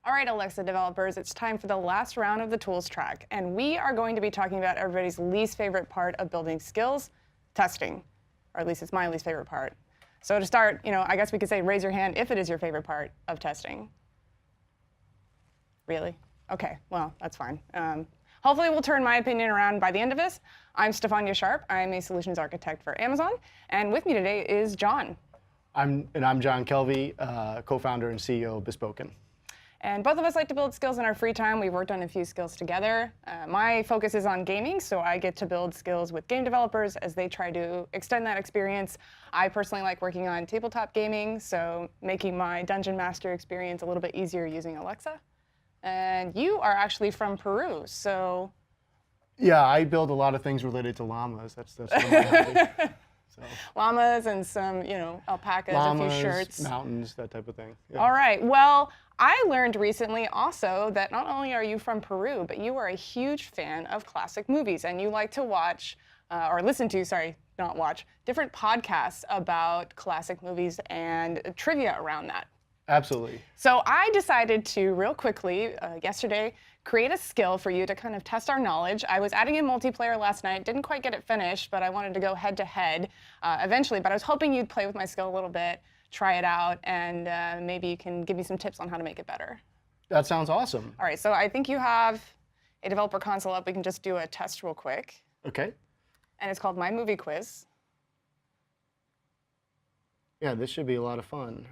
All right, Alexa developers, it's time for the last round of the tools track, and we are going to be talking about everybody's least favorite part of building skills, testing, or at least it's my least favorite part. So to start, I guess we could say raise your hand if it is your favorite part of testing. Really? Okay, well, that's fine. Hopefully we'll turn my opinion around by the end of this. I'm Stefania Sharp. I'm a solutions architect for Amazon, and with me today is John. I'm John Kelvey, co-founder and CEO of Bespoken. And both of us like to build skills in our free time. We've worked on a few skills together. My focus is on gaming, so I get to build skills with game developers as they try to extend that experience. I personally like working on tabletop gaming, so making my Dungeon Master experience a little bit easier using Alexa. And you are actually from Peru, so... Yeah, I build a lot of things related to llamas. That's one of my hobbies. So. Llamas and some, alpacas, llamas, a few shirts. Mountains, that type of thing. Yeah. All right. Well, I learned recently also that not only are you from Peru, but you are a huge fan of classic movies, and you like to watch, or listen to, sorry, not watch, different podcasts about classic movies and trivia around that. Absolutely. So I decided to, real quickly, yesterday, create a skill for you to kind of test our knowledge. I was adding in multiplayer last night, didn't quite get it finished, but I wanted to go head to head eventually. But I was hoping you'd play with my skill a little bit, try it out, and maybe you can give me some tips on how to make it better. That sounds awesome. All right, so I think you have a developer console up. We can just do a test real quick. Okay. And it's called My Movie Quiz. Yeah, this should be a lot of fun.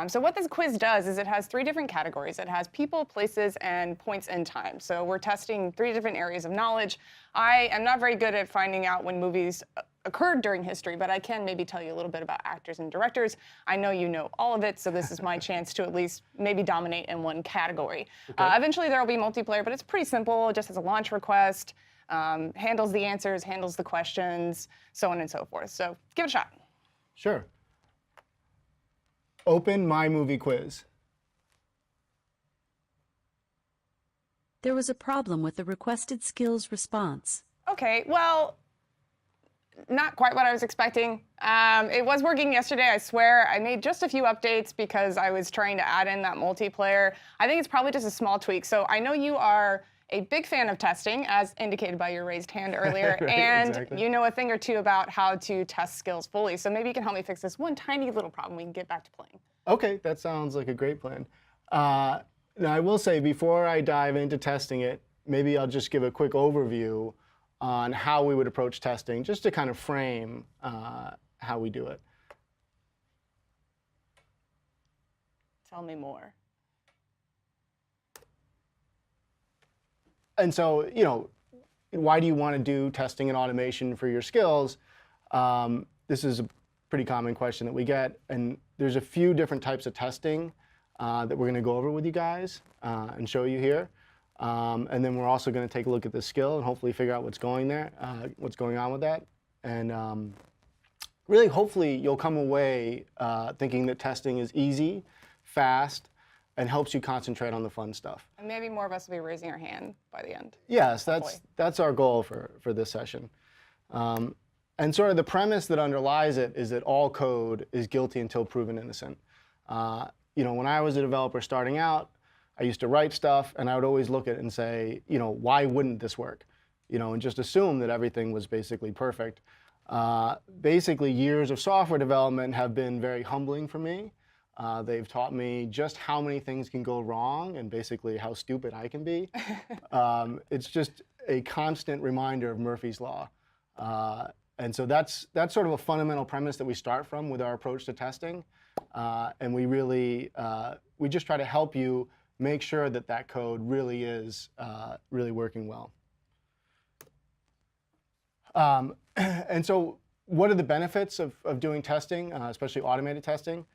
So what this quiz does is it has 3 different categories. It has people, places, and points in time. So we're testing 3 different areas of knowledge. I am not very good at finding out when movies occurred during history, but I can maybe tell you a little bit about actors and directors. I know you know all of it, so this is my chance to at least maybe dominate in one category. Okay. Eventually there will be multiplayer, but it's pretty simple. It just has a launch request, handles the answers, handles the questions, so on and so forth. So give it a shot. Sure. Open My Movie Quiz. There was a problem with the requested skills response. Okay, well, not quite what I was expecting. It was working yesterday, I swear. I made just a few updates because I was trying to add in that multiplayer. I think it's probably just a small tweak. So I know you are a big fan of testing, as indicated by your raised hand earlier, right, and exactly. You know a thing or two about how to test skills fully. So maybe you can help me fix this one tiny little problem. We can get back to playing. Okay, that sounds like a great plan. Now, I will say, before I dive into testing it, maybe I'll just give a quick overview on how we would approach testing, just to kind of frame how we do it. Tell me more. And so, why do you want to do testing and automation for your skills? This is a pretty common question that we get, and there's a few different types of testing that we're going to go over with you guys and show you here. And then we're also going to take a look at the skill and hopefully figure out what's going on with that. And really, hopefully, you'll come away thinking that testing is easy, fast, and helps you concentrate on the fun stuff. And maybe more of us will be raising our hand by the end. Yes, that's our goal for this session. And sort of the premise that underlies it is that all code is guilty until proven innocent. When I was a developer starting out, I used to write stuff, and I would always look at it and say, why wouldn't this work? And just assume that everything was basically perfect. Basically, years of software development have been very humbling for me. They've taught me just how many things can go wrong and basically how stupid I can be. It's just a constant reminder of Murphy's Law. And so that's sort of a fundamental premise that we start from with our approach to testing. And we really, we just try to help you make sure that that code really is really working well. And so what are the benefits of doing testing, especially automated testing?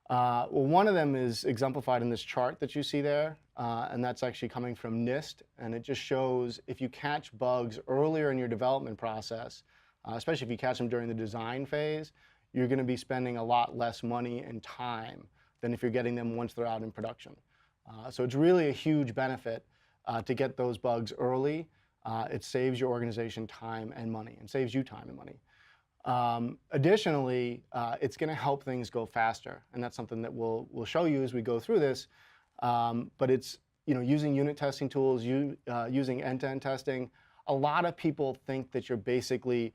Well, one of them is exemplified in this chart that you see there, and that's actually coming from NIST, and it just shows if you catch bugs earlier in your development process, especially if you catch them during the design phase, you're going to be spending a lot less money and time than if you're getting them once they're out in production. So it's really a huge benefit to get those bugs early. It saves your organization time and money, and saves you time and money. Additionally, it's going to help things go faster, and that's something that we'll show you as we go through this. But it's using unit testing tools, using end-to-end testing, a lot of people think that you're basically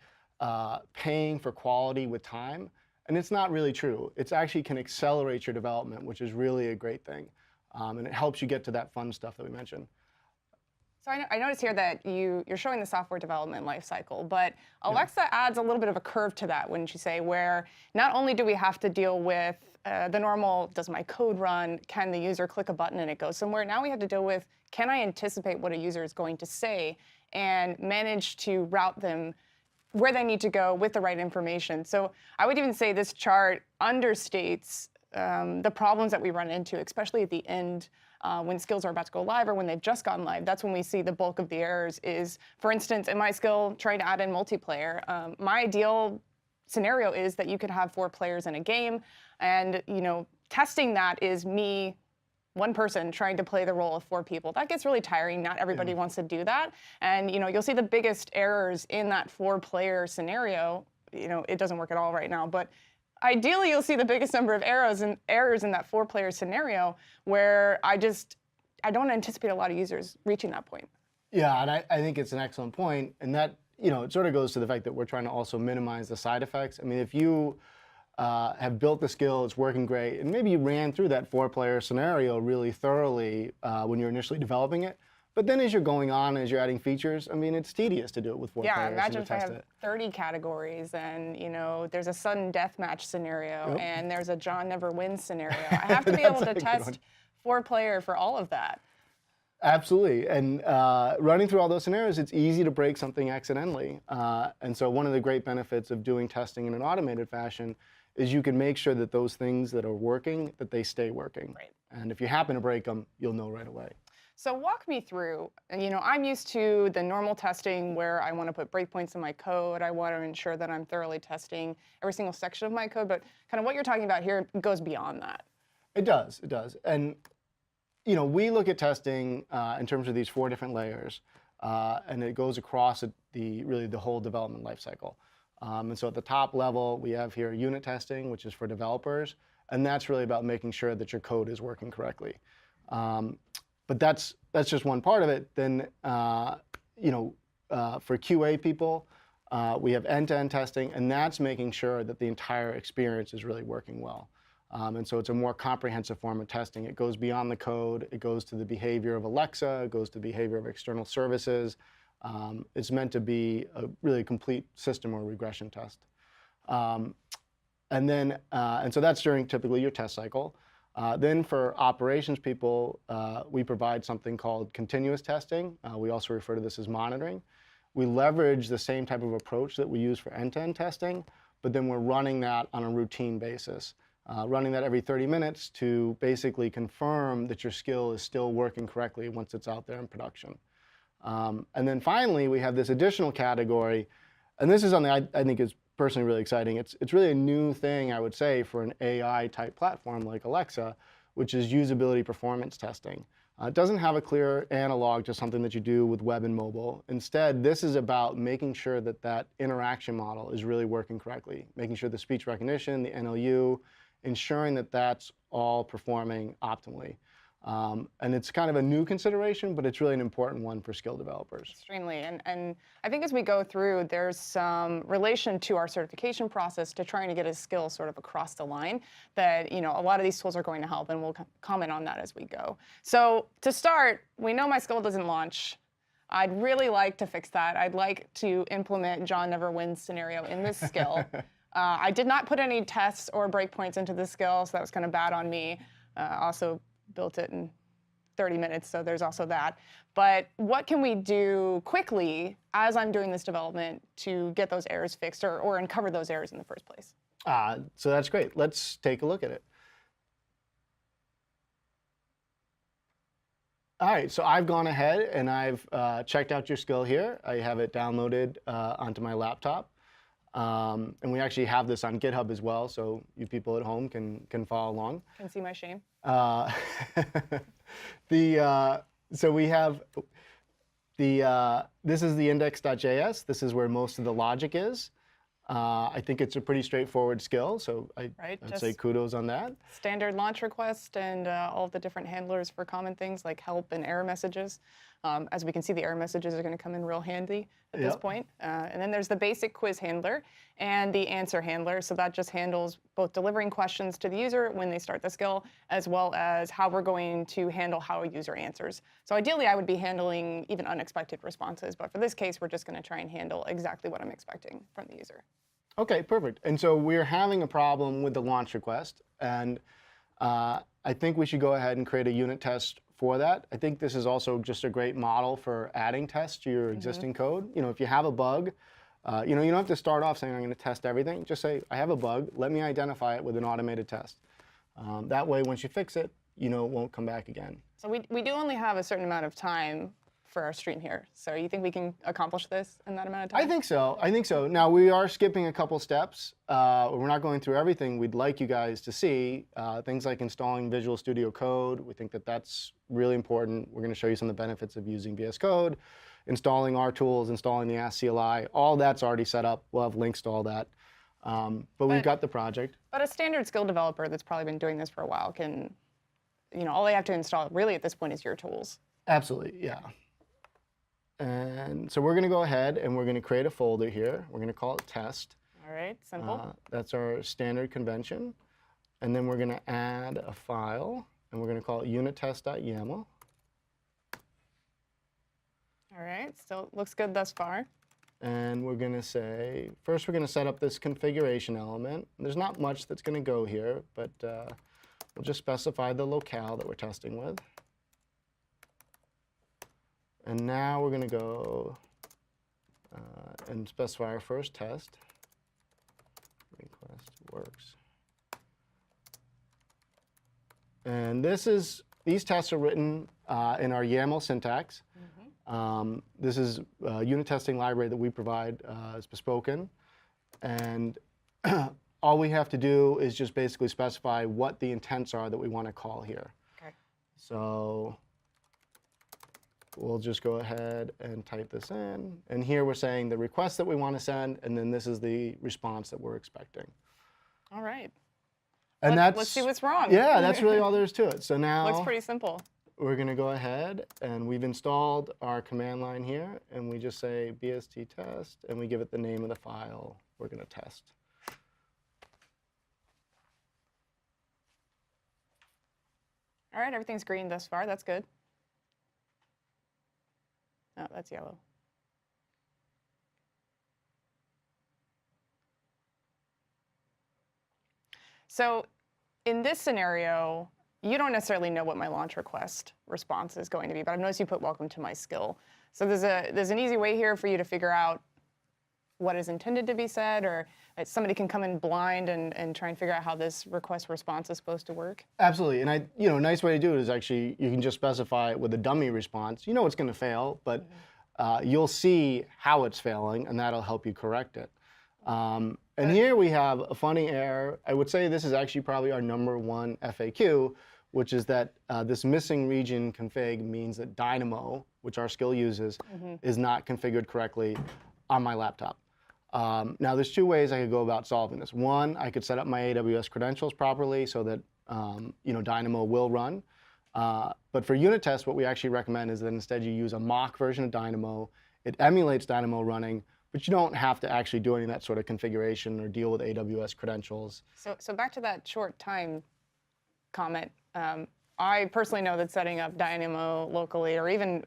paying for quality with time, and it's not really true. It actually can accelerate your development, which is really a great thing, and it helps you get to that fun stuff that we mentioned. So I noticed here that you're showing the software development lifecycle, but Alexa adds a little bit of a curve to that, wouldn't you say, where not only do we have to deal with the normal, does my code run, can the user click a button and it goes somewhere, now we have to deal with, can I anticipate what a user is going to say and manage to route them where they need to go with the right information. So I would even say this chart understates the problems that we run into, especially at the end when skills are about to go live or when they've just gone live. That's when we see the bulk of the errors is, for instance, in my skill, trying to add in multiplayer. My ideal scenario is that you could have 4 players in a game, and testing that is me, one person trying to play the role of 4 people. That gets really tiring. Not everybody wants to do that. And you'll see the biggest errors in that 4-player scenario. It doesn't work at all right now, but ideally you'll see the biggest number of errors in that 4-player scenario where I don't anticipate a lot of users reaching that point. Yeah, and I think it's an excellent point, and that it sort of goes to the fact that we're trying to also minimize the side effects. I mean, if you have built the skill, it's working great, and maybe you ran through that 4-player scenario really thoroughly when you're initially developing it, but then as you're going on, as you're adding features, I mean, it's tedious to do it with 4 players. Yeah, imagine and if I have 30 categories and, there's a sudden death match scenario and there's a John never wins scenario. I have to be able to test 4-player for all of that. Absolutely, and running through all those scenarios, it's easy to break something accidentally. And so one of the great benefits of doing testing in an automated fashion is you can make sure that those things that are working, that they stay working. Right. And if you happen to break them, you'll know right away. So walk me through, I'm used to the normal testing where I want to put breakpoints in my code. I want to ensure that I'm thoroughly testing every single section of my code, but kind of what you're talking about here goes beyond that. It does. And we look at testing in terms of these 4 different layers, and it goes across really the whole development lifecycle. And so at the top level, we have here unit testing, which is for developers, and that's really about making sure that your code is working correctly. But that's just one part of it. Then, for QA people, we have end-to-end testing, and that's making sure that the entire experience is really working well. And so it's a more comprehensive form of testing. It goes beyond the code. It goes to the behavior of Alexa. It goes to the behavior of external services. It's meant to be a really complete system or regression test. And so that's during typically your test cycle. Then for operations people, we provide something called continuous testing. We also refer to this as monitoring. We leverage the same type of approach that we use for end-to-end testing, but then we're running that on a routine basis. Running that every 30 minutes to basically confirm that your skill is still working correctly once it's out there in production. And then finally, we have this additional category, and this is something I think is personally really exciting. It's really a new thing, I would say, for an AI-type platform like Alexa, which is usability performance testing. It doesn't have a clear analog to something that you do with web and mobile. Instead, this is about making sure that that interaction model is really working correctly, making sure the speech recognition, the NLU, ensuring that that's all performing optimally. And it's kind of a new consideration, but it's really an important one for skill developers. Extremely. And I think as we go through, there's some relation to our certification process to trying to get a skill sort of across the line that, a lot of these tools are going to help, and we'll comment on that as we go. So to start, we know my skill doesn't launch. I'd really like to fix that. I'd like to implement John never wins scenario in this skill. I did not put any tests or breakpoints into this skill, so that was kind of bad on me. Also built it in 30 minutes, so there's also that. But what can we do quickly as I'm doing this development to get those errors fixed or uncover those errors in the first place? So that's great. Let's take a look at it. All right, so I've gone ahead and I've checked out your skill here. I have it downloaded onto my laptop. And we actually have this on GitHub as well, so you people at home can follow along. Can see my shame. So we have this is the index.js. This is where most of the logic is. I think it's a pretty straightforward skill, so I'd Just say kudos on that. standard launch request and all of the different handlers for common things like help and error messages. As we can see, the error messages are going to come in real handy at this Yep. point. And then there's the basic quiz handler and the answer handler. So that just handles both delivering questions to the user when they start the skill, as well as how we're going to handle how a user answers. So ideally, I would be handling even unexpected responses. But for this case, we're just going to try and handle exactly what I'm expecting from the user. Okay, perfect. And so we're having a problem with the launch request, and I think we should go ahead and create a unit test for that. I think this is also just a great model for adding tests to your existing code. You know, if you have a bug, you know, you don't have to start off saying I'm going to test everything. Just say I have a bug. Let me identify it with an automated test. That way, once you fix it, you know it won't come back again. So we do only have a certain amount of time for our stream here. So you think we can accomplish this in that amount of time? I think so. I think so. Now, we are skipping a couple steps. We're not going through everything we'd like you guys to see. Things like installing Visual Studio Code. We think that that's really important. We're going to show you some of the benefits of using VS Code, installing our tools, installing the Ask CLI. All that's already set up. We'll have links to all that. But we've got the project. But a standard skill developer that's probably been doing this for a while can, you know, all they have to install really at this point is your tools. Absolutely, yeah. And so we're going to go ahead and we're going to create a folder here. We're going to call it test. All right, simple. That's our standard convention. And then we're going to add a file, and we're going to call it unittest.yaml. All right, still looks good thus far. And we're going to say, first we're going to set up this configuration element. There's not much that's going to go here, but we'll just specify the locale that we're testing with. And now we're going to go and specify our first test. Request works. And these tests are written in our YAML syntax. This is a unit testing library that we provide as bespoken. And all we have to do is just basically specify what the intents are that we want to call here. Okay. So we'll just go ahead and type this in. And here we're saying the request that we want to send, and then this is the response that we're expecting. All right. And Let's see what's wrong. Yeah, that's really all there is to it. So now Looks pretty simple. we're going to go ahead, and we've installed our command line here, and we just say bst test, and we give it the name of the file we're going to test. All right, everything's green thus far. That's good. Oh, that's yellow. So in this scenario, you don't necessarily know what my launch request response is going to be, but I've noticed you put welcome to my skill. So there's an easy way here for you to figure out what is intended to be said, or somebody can come in blind and try and figure out how this request response is supposed to work. Absolutely, and a nice way to do it is actually you can just specify it with a dummy response. You know it's going to fail, but you'll see how it's failing, and that'll help you correct it. And here we have a funny error. I would say this is actually probably our #1 FAQ, which is that this missing region config means that Dynamo, which our skill uses, is not configured correctly on my laptop. Now, there's two ways I could go about solving this. One, I could set up my AWS credentials properly so that Dynamo will run. But for unit tests, what we actually recommend is that instead you use a mock version of Dynamo. It emulates Dynamo running, but you don't have to actually do any of that sort of configuration or deal with AWS credentials. So back to that short time comment. I personally know that setting up Dynamo locally, or even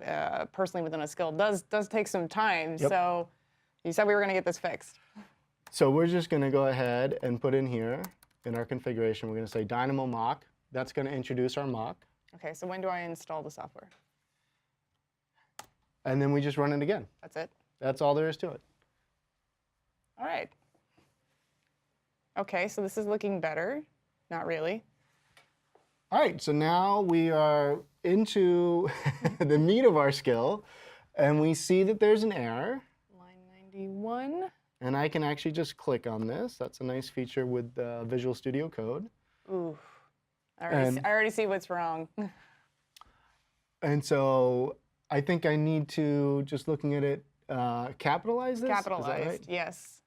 personally within a skill, does take some time. Yep. So you said we were going to get this fixed. So we're just going to go ahead and put in here in our configuration, we're going to say Dynamo mock. That's going to introduce our mock. Okay, so when do I install the software? And then we just run it again. That's it? That's all there is to it. All right. Okay, so this is looking better. Not really. All right, so now we are into the meat of our skill, and we see that there's an error. Line 91. And I can actually just click on this. That's a nice feature with Visual Studio Code. Ooh, I already see what's wrong. And so I think I need to, just looking at it, capitalize this? Is that Capitalized, right? yes.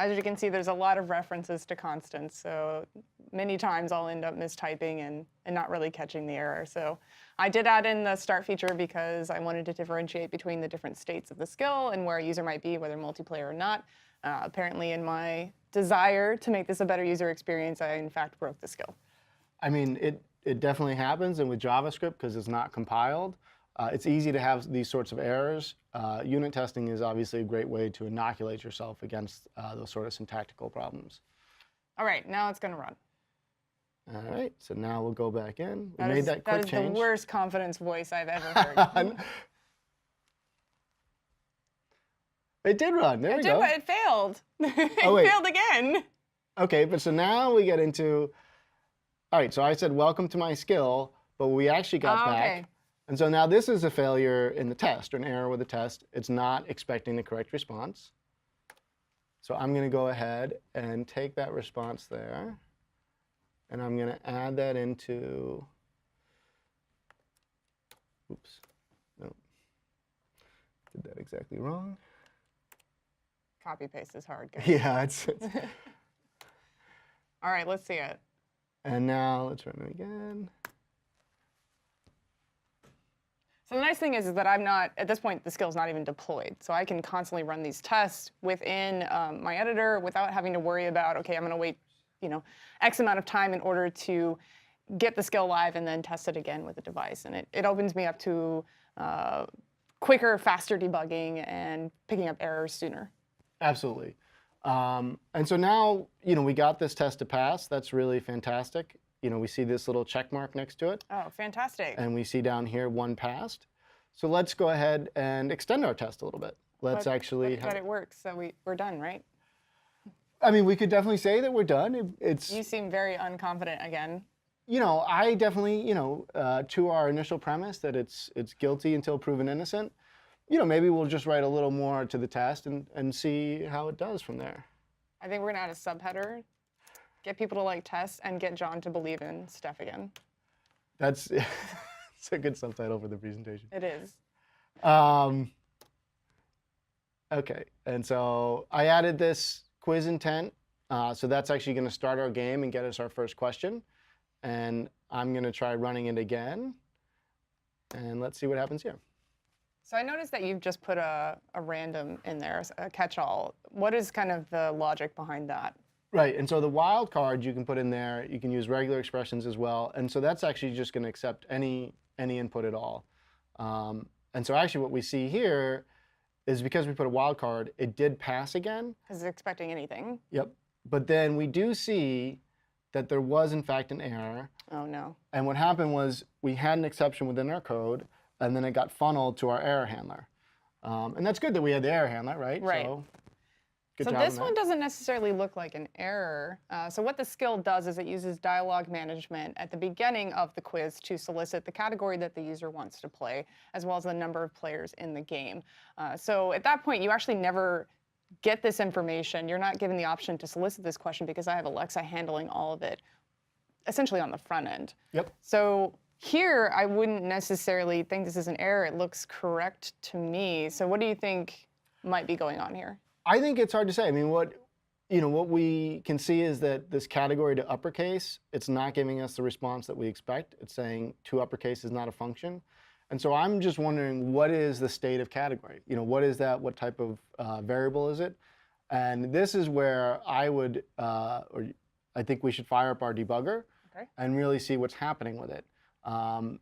As you can see, there's a lot of references to constants, so many times I'll end up mistyping and not really catching the error. So I did add in the start feature because I wanted to differentiate between the different states of the skill and where a user might be, whether multiplayer or not. Apparently, in my desire to make this a better user experience, I in fact broke the skill. I mean, it definitely happens, and with JavaScript, because it's not compiled, it's easy to have these sorts of errors. Unit testing is obviously a great way to inoculate yourself against those sort of syntactical problems. All right, now it's going to run. All right, so now we'll go back in. We That made is, that quick that is change. the worst confidence voice I've ever heard. It did run. There we go. It failed. It Oh, wait. failed again. Okay, but so now we get into, all right, so I said, welcome to my skill, but we actually got Oh, back. okay. And so now this is a failure in the test, or an error with the test. It's not expecting the correct response. So I'm going to go ahead and take that response there, and I'm going to add that into, oops, no, did that exactly wrong. Copy paste is hard, guys. Yeah, it's All right, let's see it. and now let's run it again. So the nice thing is that I'm not, at this point, the skill's not even deployed. So I can constantly run these tests within my editor without having to worry about, okay, I'm going to wait, X amount of time in order to get the skill live and then test it again with the device. And it opens me up to quicker, faster debugging and picking up errors sooner. Absolutely. And so now, we got this test to pass. That's really fantastic. We see this little check mark next to it. Oh, fantastic. And we see down here 1 passed. So let's go ahead and extend our test a little bit. Let's actually But it works, so we're done, right? I mean, we could definitely say that we're done. It's, You seem very unconfident again. I definitely, to our initial premise that it's guilty until proven innocent, maybe we'll just write a little more to the test and see how it does from there. I think we're going to add a subheader, get people to like tests, and get John to believe in Steph again. That's it's a good subtitle for the presentation. It is. Okay, and so I added this quiz intent. So that's actually going to start our game and get us our first question. And I'm going to try running it again. And let's see what happens here. So I noticed that you've just put a random in there, a catch-all. What is kind of the logic behind that? Right, and so the wildcard you can put in there. You can use regular expressions as well. And so that's actually just going to accept any input at all. And so actually what we see here is because we put a wildcard, it did pass again. Because it's expecting anything. Yep. But then we do see that there was, in fact, an error. Oh, no. And what happened was we had an exception within our code, and then it got funneled to our error handler. And that's good that we had the error handler, right? Right. So, good So job this on one that. doesn't necessarily look like an error. So what the skill does is it uses dialogue management at the beginning of the quiz to solicit the category that the user wants to play, as well as the number of players in the game. So at that point, you actually never get this information. You're not given the option to solicit this question because I have Alexa handling all of it, essentially on the front end. Yep. So here, I wouldn't necessarily think this is an error. It looks correct to me. So what do you think might be going on here? I think it's hard to say. I mean, what we can see is that this category to uppercase, it's not giving us the response that we expect. It's saying to uppercase is not a function. And so I'm just wondering, what is the state of category? What is that? What type of variable is it? And this is where I would, or I think we should fire up our debugger and really see what's happening with it. I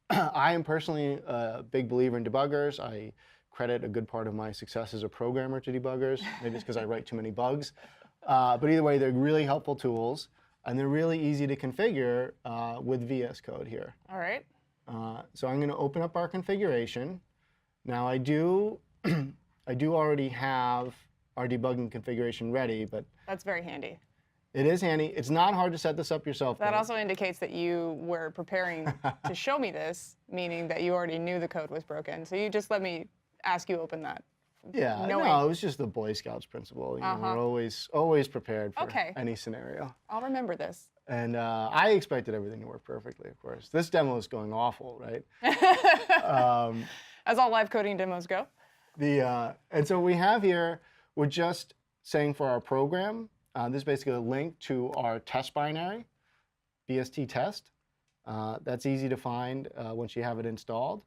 am personally a big believer in debuggers. I credit a good part of my success as a programmer to debuggers. Maybe it's because I write too many bugs. But either way, they're really helpful tools, and they're really easy to configure with VS Code here. All right. So I'm going to open up our configuration. Now I do already have our debugging configuration ready, but That's very handy. it is handy. It's not hard to set this up yourself. That though. also indicates that you were preparing to show me this, meaning that you already knew the code was broken. So you just let me ask you open that. Yeah, knowing- no, it was just the Boy Scouts principle. We're always prepared for any scenario. I'll remember this. And I expected everything to work perfectly, of course. This demo is going awful, right? As all live coding demos go. And so we have here, we're just saying for our program, this is basically a link to our test binary, BST test. That's easy to find once you have it installed.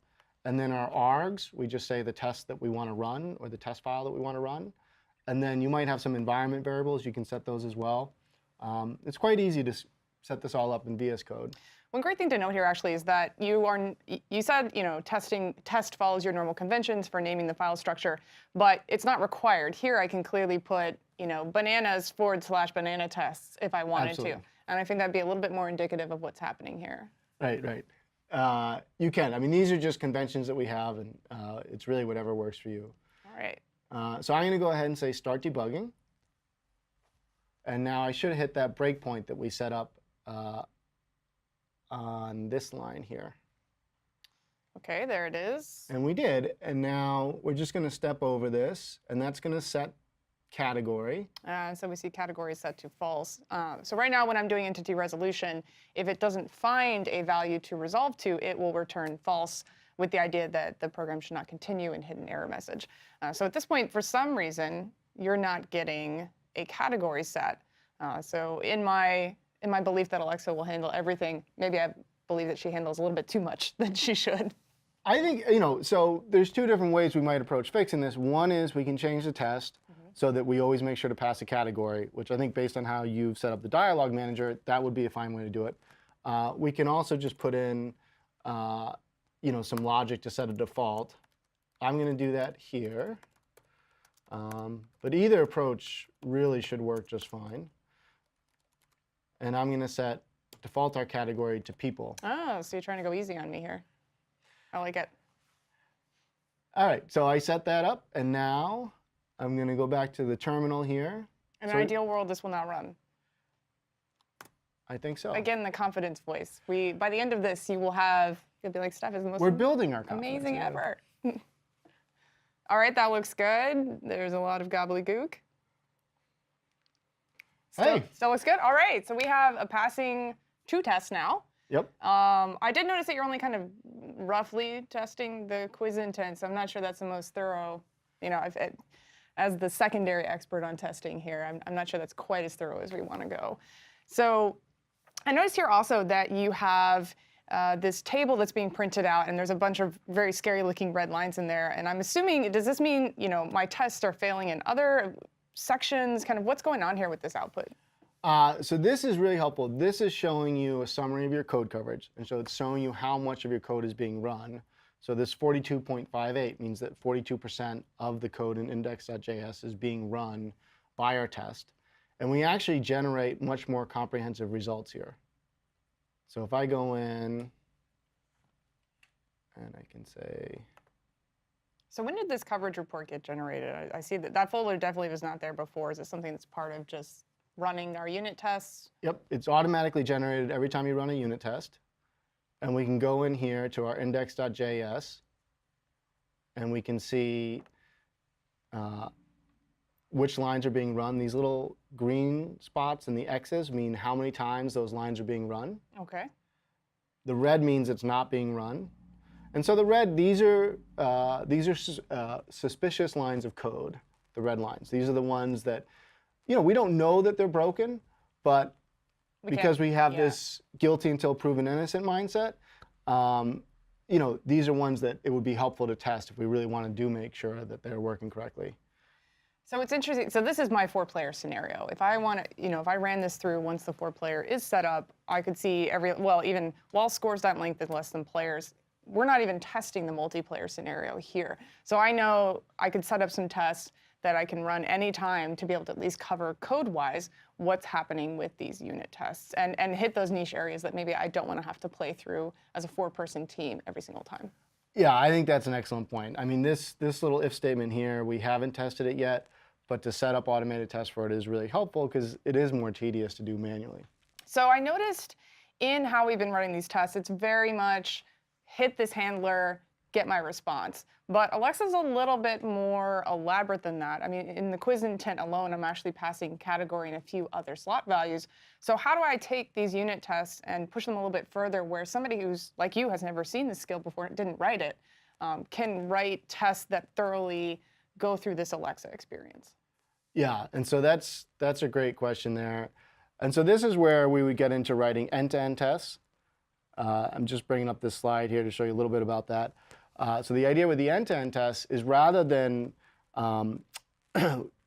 And then our args, we just say the test that we want to run or the test file that we want to run. And then you might have some environment variables. You can set those as well. It's quite easy to set this all up in VS Code. One great thing to note here actually is that you said, test follows your normal conventions for naming the file structure, but it's not required. Here I can clearly put, bananas/banana tests if I wanted Absolutely. to. And I think that'd be a little bit more indicative of what's happening here. Right, right. You can. I mean, these are just conventions that we have, and it's really whatever works for you. All right. So I'm going to go ahead and say start debugging. And now I should hit that breakpoint that we set up on this line here. Okay, there it is. And we did. And now we're just going to step over this, and that's going to set category. So we see category set to false. So right now when I'm doing entity resolution, if it doesn't find a value to resolve to, it will return false with the idea that the program should not continue and hit an error message. So at this point, for some reason, you're not getting a category set. So in my belief that Alexa will handle everything, maybe I believe that she handles a little bit too much than she should. I think, so there's two different ways we might approach fixing this. One is we can change the test so that we always make sure to pass a category, which I think based on how you've set up the dialog manager, that would be a fine way to do it. We can also just put in, some logic to set a default. I'm going to do that here. But either approach really should work just fine. And I'm going to default our category to people. Oh, so you're trying to go easy on me here. I like it. All right, so I set that up, and now I'm going to go back to the terminal here. In an ideal world, this will not run. I think so. Again, the confidence voice. By the end of this, you'll be like, Steph is the most We're building our confidence. amazing yeah. ever. All right, that looks good. There's a lot of gobbledygook. Still looks good. All right, so we have a passing 2 tests now. Yep. I did notice that you're only kind of roughly testing the quiz intent, so I'm not sure that's the most thorough. As the secondary expert on testing here, I'm not sure that's quite as thorough as we want to go. So I noticed here also that you have this table that's being printed out, and there's a bunch of very scary looking red lines in there. And I'm assuming, does this mean, my tests are failing in other sections? Kind of what's going on here with this output? So this is really helpful. This is showing you a summary of your code coverage. And so it's showing you how much of your code is being run. So this 42.58 means that 42% of the code in index.js is being run by our test. And we actually generate much more comprehensive results here. So if I go in, and I can say... So when did this coverage report get generated? I see that folder definitely was not there before. Is it something that's part of just running our unit tests? Yep, it's automatically generated every time you run a unit test. And we can go in here to our index.js, and we can see which lines are being run. These little green spots and the X's mean how many times those lines are being run. Okay. The red means it's not being run. And so the red, these are suspicious lines of code, the red lines. These are the ones that, we don't know that they're broken, but because we have this guilty until proven innocent mindset, these are ones that it would be helpful to test if we really want to make sure that they're working correctly. So it's interesting. So this is my 4-player scenario. If I want to, if I ran this through once the 4-player is set up, I could see even while scores.length is less than players, we're not even testing the multiplayer scenario here. So I know I could set up some tests that I can run anytime to be able to at least cover code-wise what's happening with these unit tests and hit those niche areas that maybe I don't want to have to play through as a 4-person team every single time. Yeah, I think that's an excellent point. I mean, this little if statement here, we haven't tested it yet, but to set up automated tests for it is really helpful because it is more tedious to do manually. So I noticed in how we've been running these tests, it's very much hit this handler, get my response. But Alexa's a little bit more elaborate than that. I mean, in the quiz intent alone, I'm actually passing category and a few other slot values. So how do I take these unit tests and push them a little bit further where somebody who's like you has never seen this skill before, didn't write it, can write tests that thoroughly go through this Alexa experience? Yeah, and so that's a great question there. And so this is where we would get into writing end-to-end tests. I'm just bringing up this slide here to show you a little bit about that. So the idea with the end-to-end tests is rather than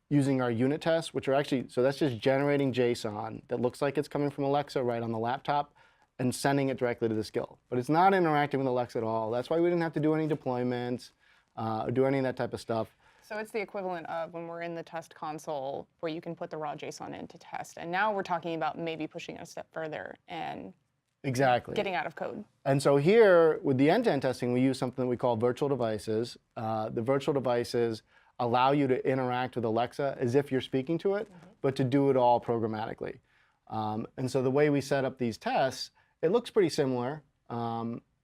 using our unit tests, which are actually, so that's just generating JSON that looks like it's coming from Alexa right on the laptop and sending it directly to the skill. But it's not interacting with Alexa at all. That's why we didn't have to do any deployments or do any of that type of stuff. So it's the equivalent of when we're in the test console where you can put the raw JSON in to test. And now we're talking about maybe pushing it a step further and Exactly. getting out of code. And so here, with the end-to-end testing, we use something that we call virtual devices. The virtual devices allow you to interact with Alexa as if you're speaking to it, but to do it all programmatically. And so the way we set up these tests, it looks pretty similar.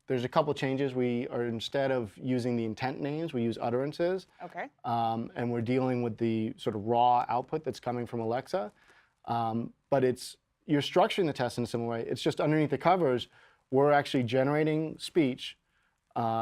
There's a couple changes. We are, instead of using the intent names, we use utterances. Okay. And we're dealing with the sort of raw output that's coming from Alexa. But you're structuring the test in a similar way. It's just underneath the covers, we're actually generating speech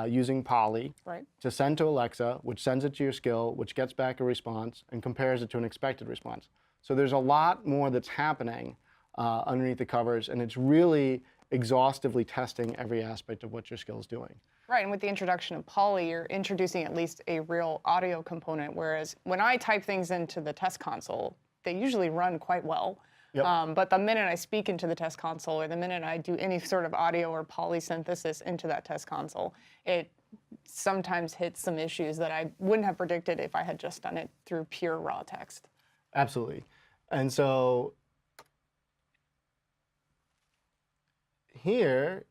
using Polly to send to Alexa, which sends it to your skill, which gets back a response and compares it to an expected response. So there's a lot more that's happening underneath the covers, and it's really exhaustively testing every aspect of what your skill is doing. Right, and with the introduction of Polly, you're introducing at least a real audio component, whereas when I type things into the test console, they usually run quite well. Yep. But the minute I speak into the test console or the minute I do any sort of audio or polysynthesis into that test console, it sometimes hits some issues that I wouldn't have predicted if I had just done it through pure raw text. Absolutely. And so here,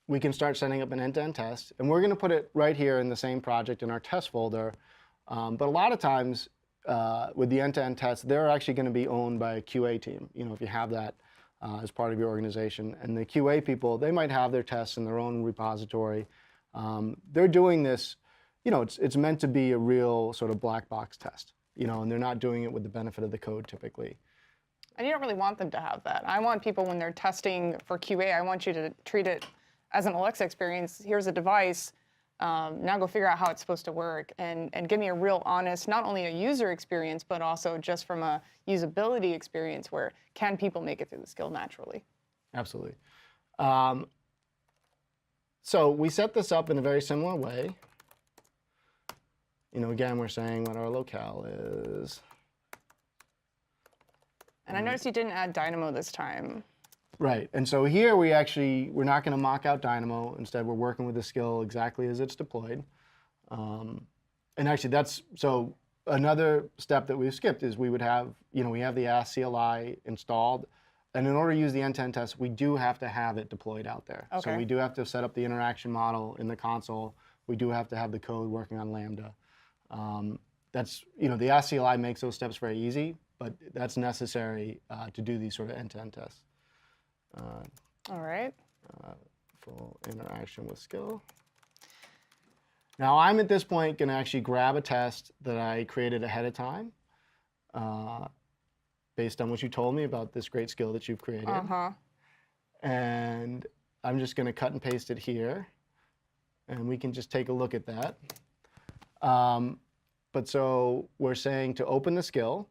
we can start setting up an end-to-end test. And we're going to put it right here in the same project in our test folder. But a lot of times, with the end-to-end tests, they're actually going to be owned by a QA team, if you have that as part of your organization. And the QA people, they might have their tests in their own repository. They're doing this, it's meant to be a real sort of black box test, and they're not doing it with the benefit of the code typically. And you don't really want them to have that. I want people, when they're testing for QA, I want you to treat it as an Alexa experience. Here's a device. Now go figure out how it's supposed to work and give me a real honest, not only a user experience, but also just from a usability experience where can people make it through the skill naturally? Absolutely. So we set this up in a very similar way. Again, we're saying what our locale is. And I noticed you didn't add Dynamo this time. Right, and so here we're not going to mock out Dynamo. Instead, we're working with the skill exactly as it's deployed. And actually, so another step that we've skipped is we have the Ask CLI installed. And in order to use the end-to-end test, we do have to have it deployed out there. Okay. So we do have to set up the interaction model in the console. We do have to have the code working on Lambda. The Ask CLI makes those steps very easy, but that's necessary to do these sort of end-to-end tests. All right. Full interaction with skill. Now I'm at this point going to actually grab a test that I created ahead of time based on what you told me about this great skill that you've created. And I'm just going to cut and paste it here. And we can just take a look at that. But so we're saying to open the skill.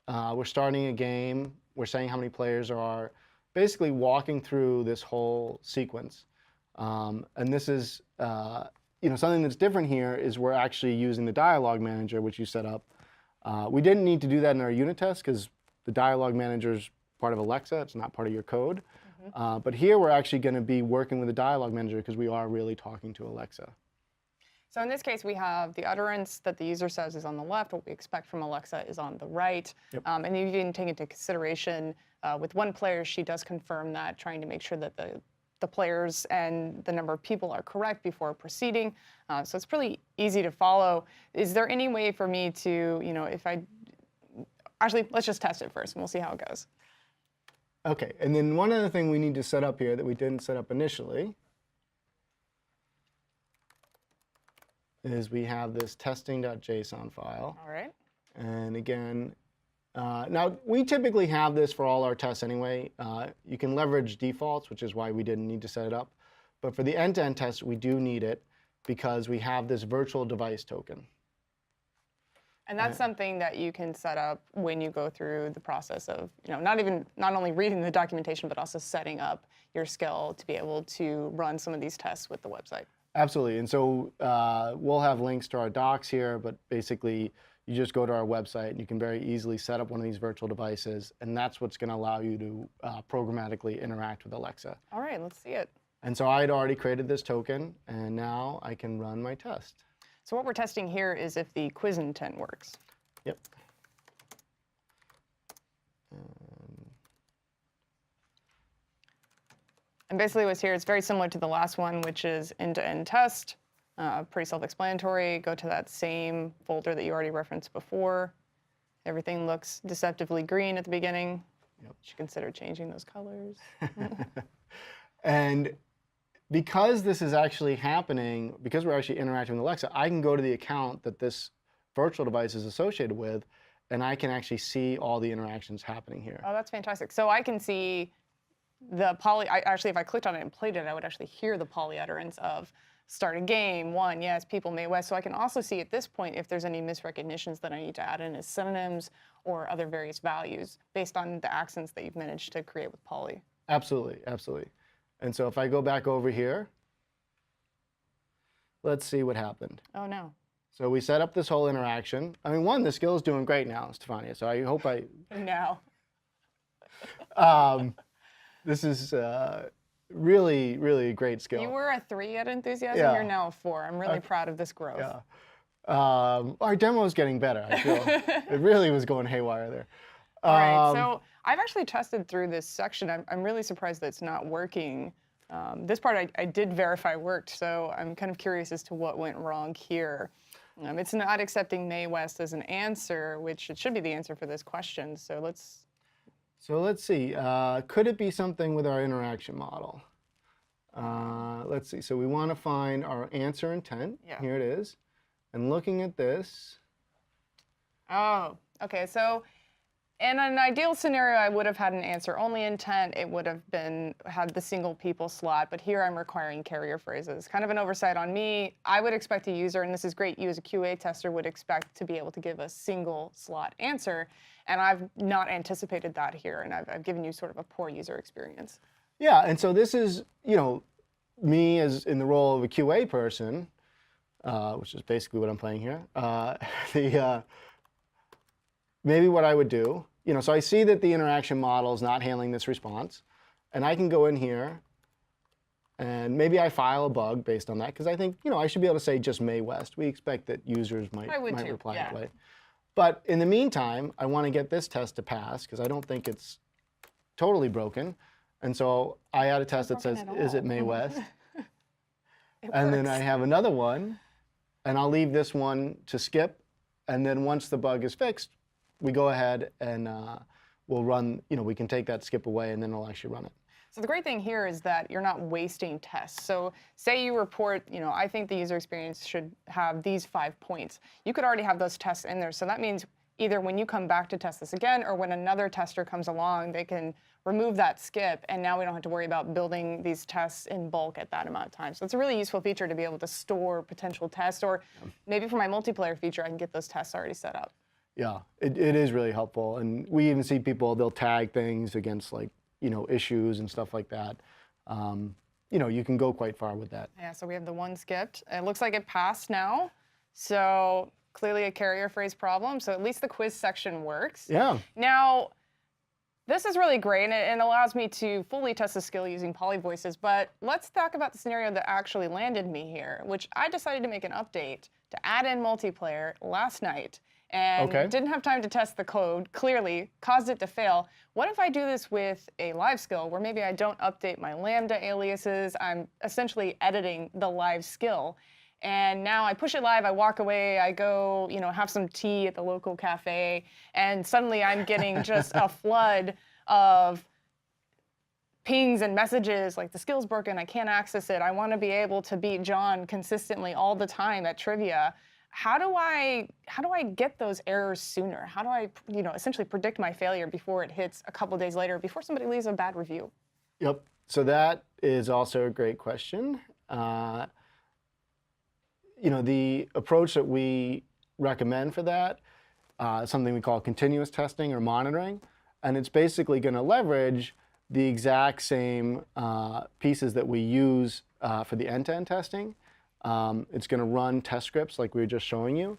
We're starting a game. We're saying how many players there are, basically walking through this whole sequence. And this is, something that's different here is we're actually using the dialogue manager, which you set up. We didn't need to do that in our unit test because the dialogue manager is part of Alexa. It's not part of your code. But here we're actually going to be working with the dialogue manager because we are really talking to Alexa. So in this case, we have the utterance that the user says is on the left. What we expect from Alexa is on the right. Yep. And you didn't take into consideration with one player, she does confirm that, trying to make sure that the players and the number of people are correct before proceeding. So it's pretty easy to follow. Is there any way for me to, actually, let's just test it first and we'll see how it goes. Okay, and then one other thing we need to set up here that we didn't set up initially is we have this testing.json file. All right. And again, now we typically have this for all our tests anyway. You can leverage defaults, which is why we didn't need to set it up. But for the end-to-end test, we do need it because we have this virtual device token. And that's something that you can set up when you go through the process of, not only reading the documentation, but also setting up your skill to be able to run some of these tests with the website. Absolutely. And so we'll have links to our docs here, but basically you just go to our website and you can very easily set up one of these virtual devices, and that's what's going to allow you to programmatically interact with Alexa. All right, let's see it. And so I had already created this token, and now I can run my test. So what we're testing here is if the quiz intent works. Yep. And basically what's here, it's very similar to the last one, which is end-to-end test. Pretty self-explanatory. Go to that same folder that you already referenced before. Everything looks deceptively green at the beginning. Yep. You should consider changing those colors. And because this is actually happening, because we're actually interacting with Alexa, I can go to the account that this virtual device is associated with, and I can actually see all the interactions happening here. Oh, that's fantastic. So I can see the actually, if I clicked on it and played it, I would actually hear the poly utterance of start a game, one, yes, people Mae West. So I can also see at this point if there's any misrecognitions that I need to add in as synonyms or other various values based on the accents that you've managed to create with poly. Absolutely, absolutely. And so if I go back over here, let's see what happened. Oh, no. So we set up this whole interaction. I mean, one, the skill is doing great now, Stefania, so I hope No. this is really, really a great skill. You were a 3 at Enthusiasm. Yeah. You're now a 4. I'm really proud of this growth. Yeah. Our demo is getting better, I feel. It really was going haywire there. All right, so I've actually tested through this section. I'm really surprised that it's not working. This part I did verify worked, so I'm kind of curious as to what went wrong here. It's not accepting Mae West as an answer, which it should be the answer for this question. So let's see. Could it be something with our interaction model? Let's see. So we want to find our answer intent. Yeah. Here it is. And looking at this. Oh, okay. So in an ideal scenario, I would have had an answer-only intent. It would have had the single people slot, but here I'm requiring carrier phrases. Kind of an oversight on me. I would expect a user, and this is great, you as a QA tester would expect to be able to give a single slot answer, and I've not anticipated that here, and I've given you sort of a poor user experience. Yeah, and so this is, me as in the role of a QA person, which is basically what I'm playing here. Maybe what I would do, so I see that the interaction model is not handling this response, and I can go in here, and maybe I file a bug based on that, because I think, I should be able to say just Mae West. We expect that users might reply that way. But in the meantime, I want to get this test to pass, because I don't think it's totally broken. And so I add a test that says, is it Mae West? And then I have another one, and I'll leave this one to skip. And then once the bug is fixed, we go ahead and we'll run, we can take that skip away, and then it'll actually run it. So the great thing here is that you're not wasting tests. So say you report, I think the user experience should have these 5 points. You could already have those tests in there. So that means either when you come back to test this again, or when another tester comes along, they can remove that skip, and now we don't have to worry about building these tests in bulk at that amount of time. So it's a really useful feature to be able to store potential tests, or maybe for my multiplayer feature, I can get those tests already set up. Yeah, it is really helpful. And we even see people, they'll tag things against issues and stuff like that. You can go quite far with that. Yeah, so we have the one skipped. It looks like it passed now. So clearly a carrier phrase problem. So at least the quiz section works. Yeah. Now, this is really great, and it allows me to fully test the skill using polyvoices, but let's talk about the scenario that actually landed me here, which I decided to make an update to add in multiplayer last night, and didn't have time to test the code, clearly, caused it to fail. What if I do this with a live skill, where maybe I don't update my Lambda aliases, I'm essentially editing the live skill, and now I push it live, I walk away, I go, have some tea at the local cafe, and suddenly I'm getting just a flood of pings and messages like the skill's broken, I can't access it, I want to be able to beat John consistently all the time at trivia. How do I get those errors sooner? How do I, essentially predict my failure before it hits a couple days later, before somebody leaves a bad review? Yep. So that is also a great question. The approach that we recommend for that something we call continuous testing or monitoring. And it's basically going to leverage the exact same pieces that we use for the end-to-end testing. It's going to run test scripts like we were just showing you.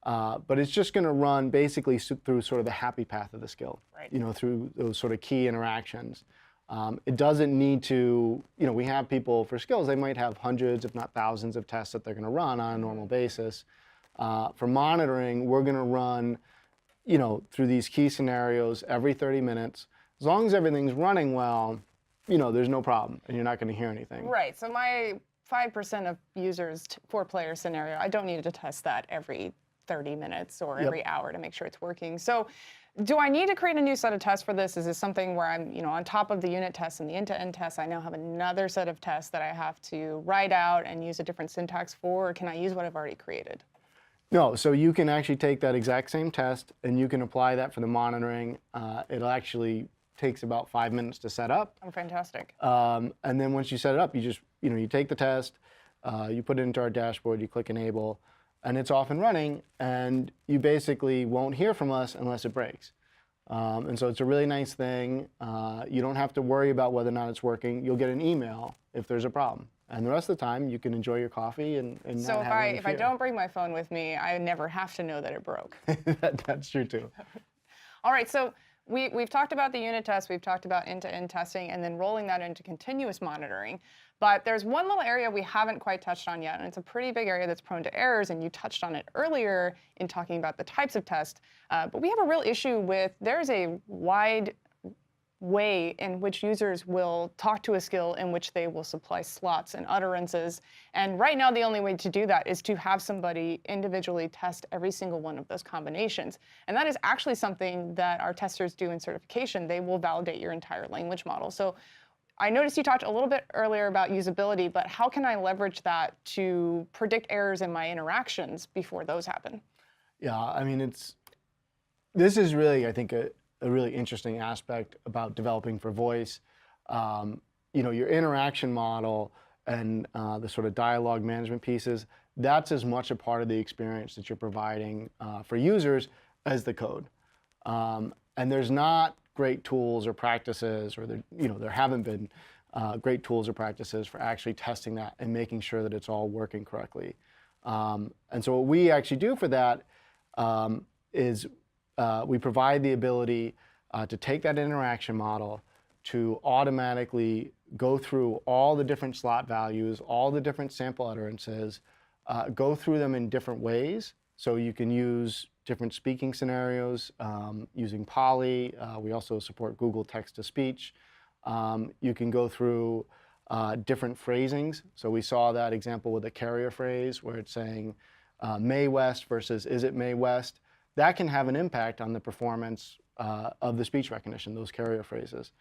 But it's just going to run basically through sort of the happy path of the skill, Right. through those sort of key interactions. It doesn't need to, we have people for skills, they might have hundreds, if not thousands of tests that they're going to run on a normal basis. For monitoring, we're going to run, through these key scenarios every 30 minutes. As long as everything's running well, there's no problem and you're not going to hear anything. Right. So my 5% of users, 4-player scenario, I don't need to test that every 30 minutes or every hour to make sure it's working. So do I need to create a new set of tests for this? Is this something where I'm, on top of the unit tests and the end-to-end tests, I now have another set of tests that I have to write out and use a different syntax for, or can I use what I've already created? No, so you can actually take that exact same test and you can apply that for the monitoring. It'll actually takes about 5 minutes to set up. Oh, fantastic. And then once you set it up, you just, you take the test, you put it into our dashboard, you click enable, and it's off and running, and you basically won't hear from us unless it breaks. And so it's a really nice thing. You don't have to worry about whether or not it's working. You'll get an email if there's a problem. And the rest of the time, you can enjoy your coffee and So not have any if I fear. don't bring my phone with me, I never have to know that it broke. That's true too. All right, so we've talked about the unit test, we've talked about end-to-end testing, and then rolling that into continuous monitoring. But there's one little area we haven't quite touched on yet, and it's a pretty big area that's prone to errors, and you touched on it earlier in talking about the types of tests. But we have a real issue with, there's a wide way in which users will talk to a skill in which they will supply slots and utterances. And right now, the only way to do that is to have somebody individually test every single one of those combinations. And that is actually something that our testers do in certification. They will validate your entire language model. So I noticed you talked a little bit earlier about usability, but how can I leverage that to predict errors in my interactions before those happen? Yeah, I mean, this is really, I think, a really interesting aspect about developing for voice. Your interaction model and the sort of dialogue management pieces, that's as much a part of the experience that you're providing for users as the code. And there's not great tools or practices, or there haven't been great tools or practices for actually testing that and making sure that it's all working correctly. And so what we actually do for that is we provide the ability to take that interaction model, to automatically go through all the different slot values, all the different sample utterances, go through them in different ways. So you can use different speaking scenarios using Poly. We also support Google Text-to-Speech. You can go through different phrasings. So we saw that example with a carrier phrase where it's saying May West versus is it May West. That can have an impact on the performance of the speech recognition, those carrier phrases.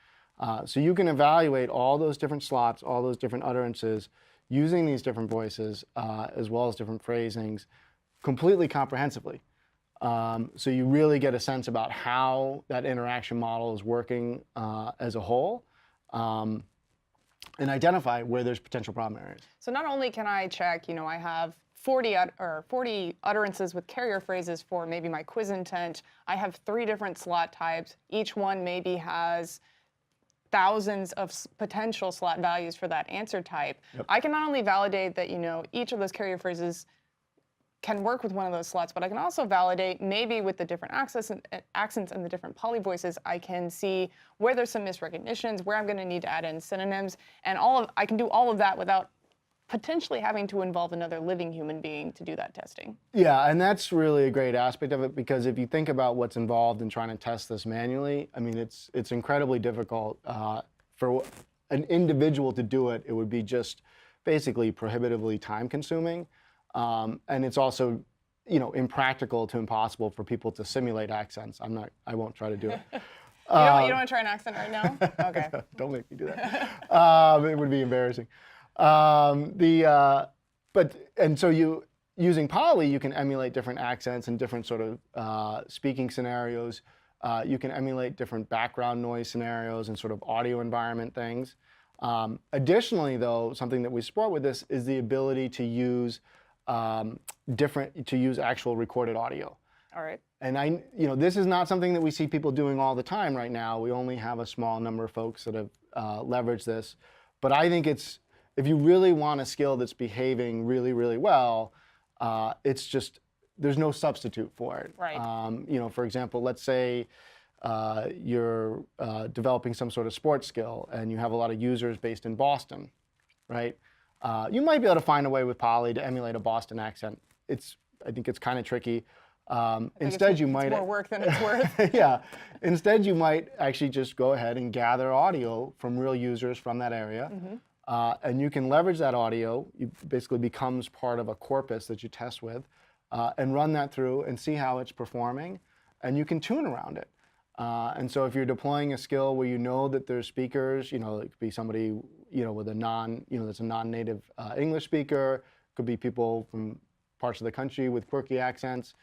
So you can evaluate all those different slots, all those different utterances, using these different voices as well as different phrasings completely comprehensively. So you really get a sense about how that interaction model is working as a whole, and identify where there's potential problem areas. So not only can I check, I have 40 utterances with carrier phrases for maybe my quiz intent. I have 3 different slot types. Each one maybe has thousands of potential slot values for that answer type. Yep. I can not only validate that, each of those carrier phrases can work with one of those slots, but I can also validate maybe with the different accents and the different poly voices, I can see where there's some misrecognitions, where I'm going to need to add in synonyms, and I can do all of that without potentially having to involve another living human being to do that testing. Yeah, and that's really a great aspect of it, because if you think about what's involved in trying to test this manually, I mean, it's incredibly difficult. For an individual to do it, it would be just basically prohibitively time consuming. And it's also, impractical to impossible for people to simulate accents. I won't try to do it. You don't want to try an accent right now? Okay. Don't make me do that. It would be embarrassing. Using Poly, you can emulate different accents and different sort of speaking scenarios. You can emulate different background noise scenarios and sort of audio environment things. Additionally, though, something that we support with this is the ability to use actual recorded audio. All right. And this is not something that we see people doing all the time right now. We only have a small number of folks that have leveraged this. But I think if you really want a skill that's behaving really, really well, it's just, there's no substitute for it. Right. For example, let's say you're developing some sort of sports skill and you have a lot of users based in Boston, right? You might be able to find a way with Polly to emulate a Boston accent. I think it's kind of tricky. Instead, you might. It's more work than it's worth. Yeah. Instead, you might actually just go ahead and gather audio from real users from that area. And you can leverage that audio. It basically becomes part of a corpus that you test with and run that through and see how it's performing. And you can tune around it. And so if you're deploying a skill where you know that there's speakers, it could be somebody, with a that's a non-native English speaker, could be people from parts of the country with quirky accents.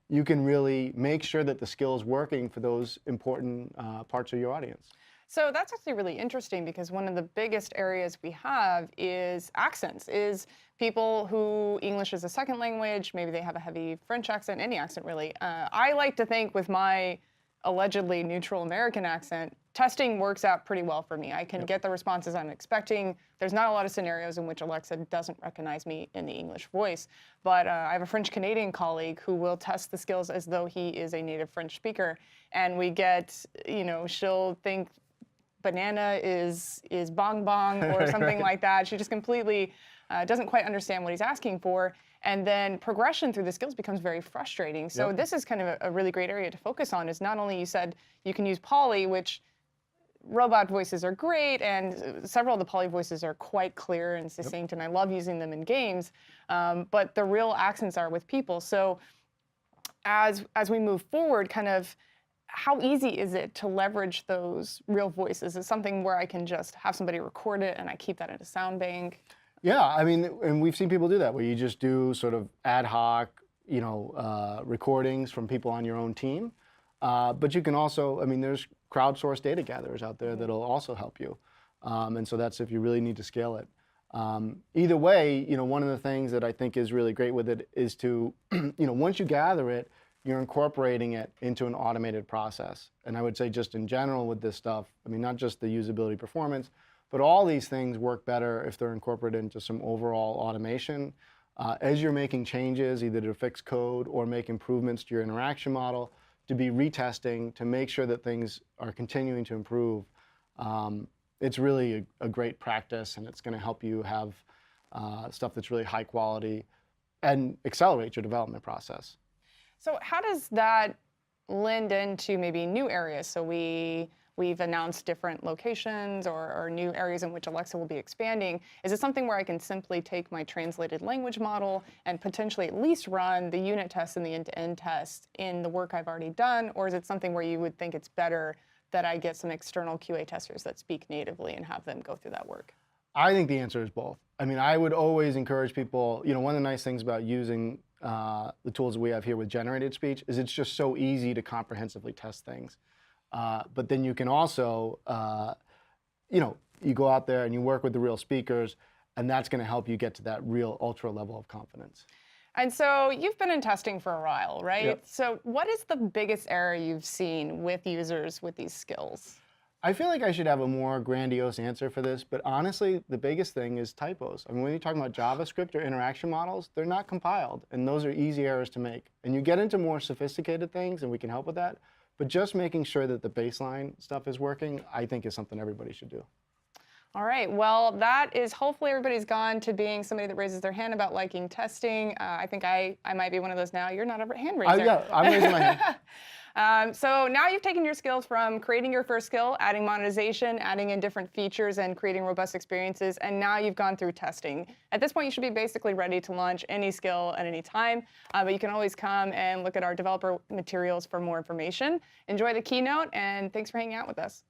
You can really make sure that the skill is working for those important parts of your audience. So that's actually really interesting because one of the biggest areas we have is accents, is people who English is a second language, maybe they have a heavy French accent, any accent really. I like to think with my allegedly neutral American accent, testing works out pretty well for me. I can get the responses I'm expecting. There's not a lot of scenarios in which Alexa doesn't recognize me in the English voice, but I have a French-Canadian colleague who will test the skills as though he is a native French speaker, and we get, she'll think banana is bong bong or something like that. She just completely doesn't quite understand what he's asking for. And then progression through the skills becomes very frustrating. So this is kind of a really great area to focus on, is not only you said you can use Polly, which robot voices are great, and several of the Polly voices are quite clear and succinct, and I love using them in games, but the real accents are with people. So as we move forward, kind of, how easy is it to leverage those real voices? Is it something where I can just have somebody record it and I keep that in a sound bank? Yeah, I mean, and we've seen people do that, where you just do sort of ad hoc, recordings from people on your own team. But you can also, there's crowdsourced data gatherers out there that'll also help you. And so that's if you really need to scale it. Either way, one of the things that I think is really great with it is to, once you gather it, you're incorporating it into an automated process. And I would say just in general with this stuff, not just the usability performance, but all these things work better if they're incorporated into some overall automation. As you're making changes, either to fix code or make improvements to your interaction model, to be retesting, to make sure that things are continuing to improve, it's really a great practice, and it's going to help you have stuff that's really high quality and accelerate your development process. So how does that lend into maybe new areas? So we've announced different locations or new areas in which Alexa will be expanding. Is it something where I can simply take my translated language model and potentially at least run the unit tests and the end-to-end tests in the work I've already done? Or is it something where you would think it's better that I get some external QA testers that speak natively and have them go through that work? I think the answer is both. I would always encourage people, one of the nice things about using the tools that we have here with generated speech is it's just so easy to comprehensively test things. But then you can also, you go out there and you work with the real speakers, and that's going to help you get to that real ultra level of confidence. And so you've been in testing for a while, right? Yep. So what is the biggest error you've seen with users with these skills? I feel like I should have a more grandiose answer for this, but honestly, the biggest thing is typos. When you're talking about JavaScript or interaction models, they're not compiled, and those are easy errors to make. And you get into more sophisticated things, and we can help with that. But just making sure that the baseline stuff is working, I think, is something everybody should do. All right, well, that is, hopefully everybody's gone to being somebody that raises their hand about liking testing. I think I might be one of those now. You're not a hand raiser. Yeah, I'm raising my hand. So now you've taken your skills from creating your first skill, adding monetization, adding in different features, and creating robust experiences, and now you've gone through testing. At this point, you should be basically ready to launch any skill at any time, but you can always come and look at our developer materials for more information. Enjoy the keynote, and thanks for hanging out with us.